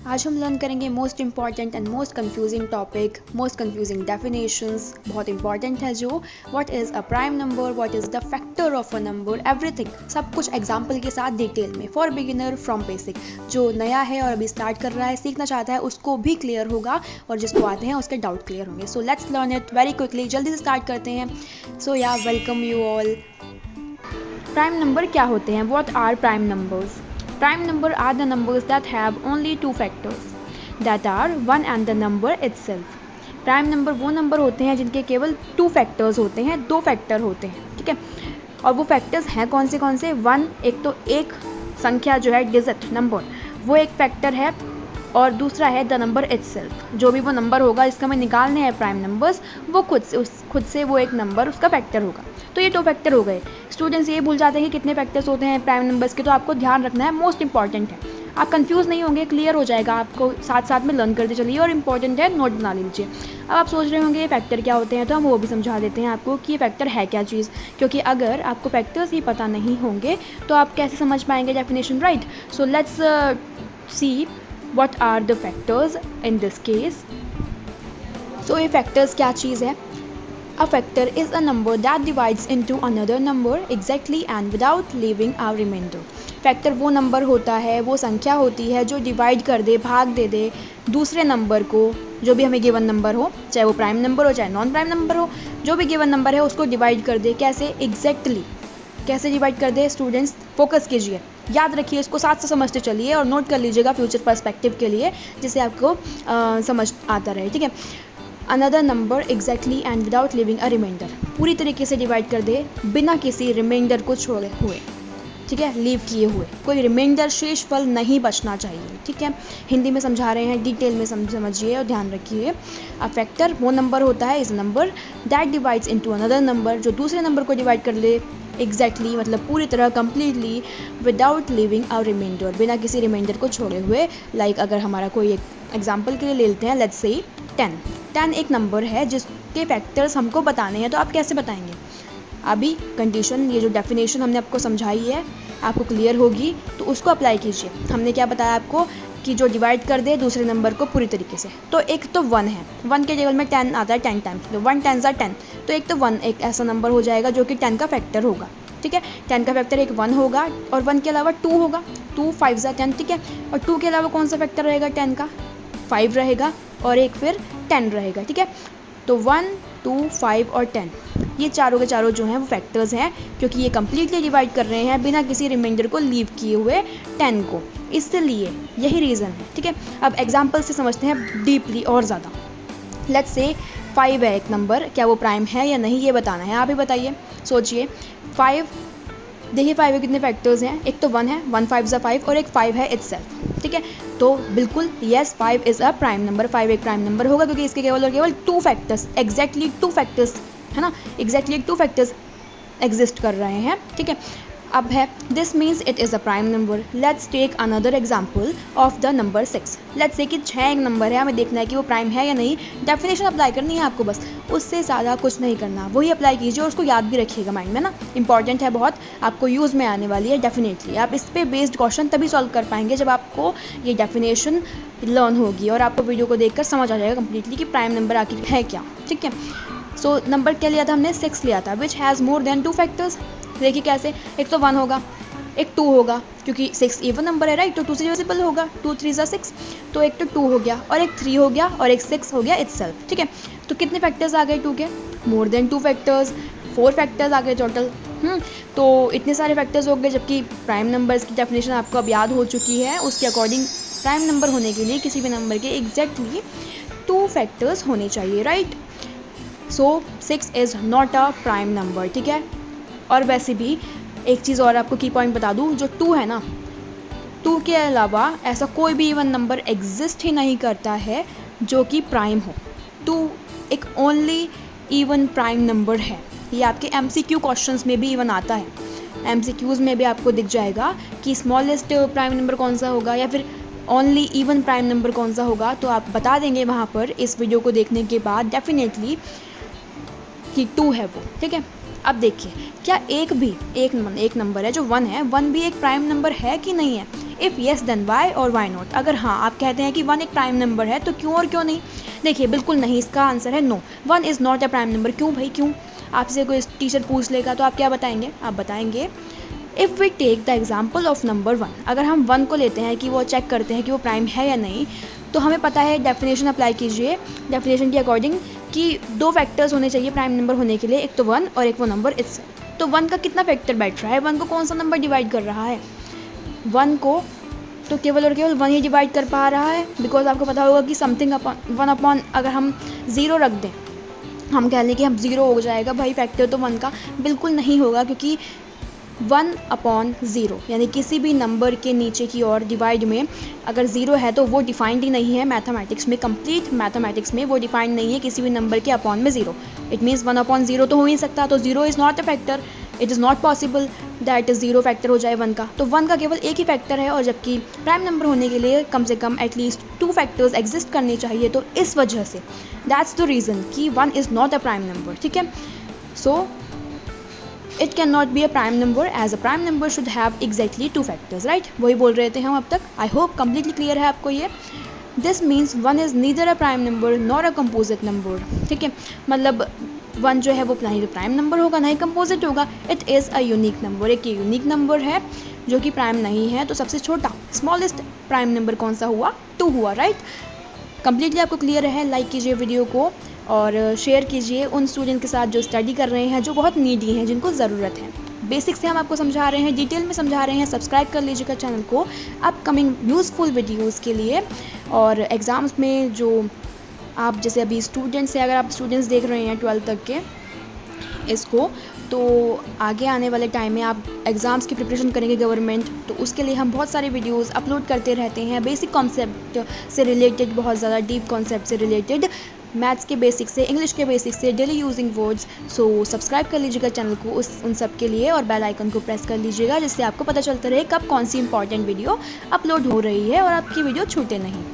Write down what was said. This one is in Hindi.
आज हम लर्न करेंगे most important and most confusing topic, most confusing definitions, बहुत इंपॉर्टेंट है जो what is a prime number, what is the factor of a number, everything, सब कुछ एग्जाम्पल के साथ डिटेल में, फॉर बिगिनर फ्रॉम बेसिक। जो नया है और अभी स्टार्ट कर रहा है, सीखना चाहता है, उसको भी क्लियर होगा और जिसको आते हैं उसके डाउट क्लियर होंगे। So let's learn it very quickly, जल्दी से स्टार्ट करते हैं। So yeah welcome you all. Prime number क्या होते हैं? What are prime numbers? Prime number are the numbers that have only two factors, that are 1 and the number itself. Prime number वो नंबर होते हैं जिनके केवल 2 फैक्टर्स होते हैं, 2 फैक्टर होते हैं, ठीक है। और वो फैक्टर्स हैं कौन से? 1 एक तो एक संख्या जो है डिजिट नंबर, वो एक फैक्टर है, और दूसरा है द नंबर इटसेल्फ। जो भी वो नंबर होगा जिसका हमें निकालने हैं प्राइम नंबर्स, वो खुद से वो एक नंबर उसका फैक्टर होगा। तो ये 2 फैक्टर हो गए। स्टूडेंट्स ये भूल जाते हैं कि कितने फैक्टर्स होते हैं प्राइम नंबर्स के, तो आपको ध्यान रखना है, मोस्ट इंपॉर्टेंट है। आप कंफ्यूज नहीं होंगे, क्लियर हो जाएगा आपको, साथ साथ में लर्न करते चलिए, और इंपॉर्टेंट है, नोट बना लीजिए। अब आप सोच रहे होंगे ये फैक्टर क्या होते हैं, तो हम वो भी समझा देते हैं आपको कि ये फैक्टर है क्या चीज़, क्योंकि अगर आपको फैक्टर्स ही पता नहीं होंगे तो आप कैसे समझ पाएंगे definition, right? So let's see what are the factors in this case. So ये factors क्या चीज़ है? A factor is a number that divides into another number exactly and without leaving a remainder. Factor वो नंबर होता है, वो संख्या होती है जो डिवाइड कर दे, भाग दे दे दूसरे नंबर को, जो भी हमें गिवन नंबर हो, चाहे वो प्राइम नंबर हो चाहे नॉन प्राइम नंबर हो, जो भी गिवन नंबर है उसको डिवाइड कर दे। कैसे? एग्जैक्टली कैसे डिवाइड कर दे? स्टूडेंट्स फोकस कीजिए, याद रखिए, इसको साथ से समझते चलिए और नोट कर लीजिएगा फ्यूचर पर्सपेक्टिव के लिए, जिससे आपको समझ आता रहे, ठीक है। Another number exactly and without leaving a remainder, पूरी तरीके से डिवाइड कर दे बिना किसी रिमाइंडर को छोड़े हुए, ठीक है, लीव किए हुए, कोई रिमाइंडर शेष फल नहीं बचना चाहिए, ठीक है। हिंदी में समझा रहे हैं, डिटेल में समझिए और ध्यान रखिए। अ फैक्टर वो नंबर होता है, is number that divides into another number, जो दूसरे नंबर को डिवाइड कर ले एग्जैक्टली, मतलब पूरी तरह completely, without leaving a remainder, बिना किसी रिमाइंडर को छोड़े हुए। लाइक अगर हमारा कोई एक एग्जाम्पल के लिए ले लेते हैं, लेट्स से 10 एक नंबर है जिसके फैक्टर्स हमको बताने हैं, तो आप कैसे बताएंगे? अभी कंडीशन, ये जो डेफिनेशन हमने आपको समझाई है, आपको क्लियर होगी, तो उसको अप्लाई कीजिए। हमने क्या बताया आपको कि जो डिवाइड कर दे दूसरे नंबर को पूरी तरीके से, तो एक तो 1 है, 1 के टेबल में 10 आता है 10 टाइम्स, तो 1 10 10, तो एक तो 1 एक ऐसा नंबर हो जाएगा जो कि 10 का फैक्टर होगा, ठीक है। 10 का फैक्टर एक 1 होगा, और 1 के अलावा 2 होगा, 2 5 10, ठीक है। और 2 के अलावा कौन सा फैक्टर रहेगा 10 का? 5 रहेगा, और एक फिर 10 रहेगा, ठीक है। तो 1 2 5 और 10, ये चारों के चारों जो हैं वो फैक्टर्स हैं, क्योंकि ये कम्प्लीटली डिवाइड कर रहे हैं बिना किसी रिमाइंडर को लीव किए हुए 10 को, इसलिए यही रीज़न है, ठीक है। अब एग्जाम्पल से समझते हैं डीपली और ज़्यादा। लेट्स से 5 है एक नंबर, क्या वो प्राइम है या नहीं, ये बताना है, आप ही बताइए, सोचिए। 5, देखिए 5 के कितने फैक्टर्स हैं? एक तो 1 है, 1 5 5, और एक 5 है इटसेल्फ, ठीक है। तो बिल्कुल yes, 5 is a prime number, 5 एक प्राइम नंबर होगा, क्योंकि इसके केवल और केवल 2 फैक्टर्स, एग्जैक्टली 2 फैक्टर्स है ना, एग्जैक्टली 2 फैक्टर्स एग्जिस्ट कर रहे हैं, ठीक है। अब है this means it is a prime number. Let's take another example of the number 6। Let's say कि 6 एक नंबर है, हमें देखना है कि वो प्राइम है या नहीं, डेफिनेशन अप्लाई करनी है आपको, बस उससे ज़्यादा कुछ नहीं करना, वही अप्लाई कीजिए और उसको याद भी रखिएगा माइंड में ना, इंपॉर्टेंट है बहुत, आपको यूज़ में आने वाली है डेफिनेटली। आप इस पर बेस्ड क्वेश्चन तभी सॉल्व कर पाएंगे जब आपको ये डेफिनेशन लर्न होगी और आपको वीडियो को देखकर समझ आ जाएगा कम्प्लीटली कि प्राइम नंबर आखिर है क्या, ठीक है। सो नंबर क्या लिया था हमने? 6 लिया था, which has more than 2 factors. देखिए कैसे, एक तो 1 होगा, एक 2 होगा, क्योंकि 6 इवन नंबर है, राइट, तो 2 से डिविजिबल होगा, 2 3 6, तो एक तो 2 हो गया, और एक 3 हो गया, और एक 6 हो गया इटसेल्फ, ठीक है। तो कितने फैक्टर्स आ गए 2 के? मोर देन 2 फैक्टर्स, 4 फैक्टर्स आ गए टोटल। तो इतने सारे फैक्टर्स हो गए, जबकि प्राइम नंबर्स की डेफिनेशन आपको अब याद हो चुकी है। उसके अकॉर्डिंग प्राइम नंबर होने के लिए किसी भी नंबर के एग्जैक्टली 2 फैक्टर्स होने चाहिए, right. So 6 is not a prime number, ठीक है। और वैसे भी एक चीज़ और आपको की पॉइंट बता दूँ, जो 2 है ना, 2 के अलावा ऐसा कोई भी इवन नंबर एग्जिस्ट ही नहीं करता है जो कि प्राइम हो। 2 एक ओनली इवन प्राइम नंबर है। ये आपके MCQ क्वेश्चंस में भी इवन आता है, MCQs में भी आपको दिख जाएगा कि स्मॉलेस्ट प्राइम नंबर कौन सा होगा या फिर ओनली इवन प्राइम नंबर कौन सा होगा, तो आप बता देंगे वहाँ पर इस वीडियो को देखने के बाद डेफिनेटली कि 2 है वो, ठीक है। अब देखिए क्या एक नंबर है जो 1 है, 1 भी एक प्राइम नंबर है कि नहीं है? इफ़ येस देन वाई और वाई नॉट। अगर हाँ आप कहते हैं कि 1 एक प्राइम नंबर है तो क्यों और क्यों नहीं? देखिए बिल्कुल नहीं, इसका आंसर है no, 1 is not a prime number. क्यों भाई क्यों? आपसे कोई टीचर पूछ लेगा तो आप क्या बताएंगे? आप बताएंगे if we take the example of number 1, अगर हम 1 को लेते हैं कि वो चेक करते हैं कि वो प्राइम है या नहीं, तो हमें पता है, डेफिनेशन अप्लाई कीजिए डेफिनेशन के अकॉर्डिंग कि 2 फैक्टर्स होने चाहिए प्राइम नंबर होने के लिए, एक तो 1 और एक वो नंबर इटसेल्फ। तो 1 का कितना फैक्टर बैठ रहा है? 1 को कौन सा नंबर डिवाइड कर रहा है? 1 को तो केवल और केवल 1 ही डिवाइड कर पा रहा है, बिकॉज आपको पता होगा कि समथिंग अपॉन 1 अपॉन अगर हम 0 रख दें, हम कह लें कि हम 0 हो जाएगा भाई, फैक्टर तो 1 का बिल्कुल नहीं होगा, क्योंकि 1 अपॉन 0 यानी किसी भी नंबर के नीचे की ओर डिवाइड में अगर 0 है तो वो डिफाइंड ही नहीं है मैथमेटिक्स में, कंप्लीट मैथमेटिक्स में वो डिफाइंड नहीं है किसी भी नंबर के अपॉन में 0। इट मीन्स 1 अपॉन 0 तो हो ही सकता, तो 0 is not a factor, it is not possible that 0 factor हो जाए 1 का। तो 1 का केवल एक ही फैक्टर है, और जबकि प्राइम नंबर होने के लिए कम से कम एटलीस्ट 2 फैक्टर्स एग्जिस्ट करने चाहिए, तो इस वजह से दैट्स द रीज़न कि 1 is not a prime number. ठीक है, so it can not be a prime number, as a prime number should have exactly 2 factors, right? वही बोल रहे थे हम अब तक। आई होप कंप्लीटली क्लियर है आपको ये। This means 1 is neither a prime number nor a composite number. ठीक है, मतलब 1 जो है वो ना ही तो प्राइम नंबर होगा ना ही कंपोजिट होगा, it is a unique number. एक यूनिक नंबर है जो कि प्राइम नहीं है। तो सबसे छोटा स्मॉलेस्ट प्राइम नंबर कौन सा हुआ? 2 हुआ, राइट? कंप्लीटली आपको क्लियर है? लाइक कीजिए वीडियो को और शेयर कीजिए उन स्टूडेंट के साथ जो स्टडी कर रहे हैं, जो बहुत नीडी हैं, जिनको ज़रूरत है। बेसिक से हम आपको समझा रहे हैं, डिटेल में समझा रहे हैं। सब्सक्राइब कर लीजिएगा चैनल को अपकमिंग यूज़फुल वीडियोज़ के लिए। और एग्ज़ाम्स में जो आप जैसे अभी स्टूडेंट्स हैं, अगर आप स्टूडेंट्स देख रहे हैं 12th तक के इसको, तो आगे आने वाले टाइम में आप एग्ज़ाम्स की प्रिपरेशन करेंगे गवर्नमेंट, तो उसके लिए हम बहुत सारे वीडियोस अपलोड करते रहते हैं, बेसिक कॉन्सेप्ट से रिलेटेड, बहुत ज़्यादा डीप कॉन्सेप्ट से रिलेटेड, मैथ्स के बेसिक से, इंग्लिश के बेसिक से, daily using words. So subscribe कर लीजिएगा चैनल को उन सब के लिए, और बेल आइकन को प्रेस कर लीजिएगा, जिससे आपको पता चलता रहे कब कौन सी इंपॉर्टेंट वीडियो अपलोड हो रही है और आपकी वीडियो छूटे नहीं।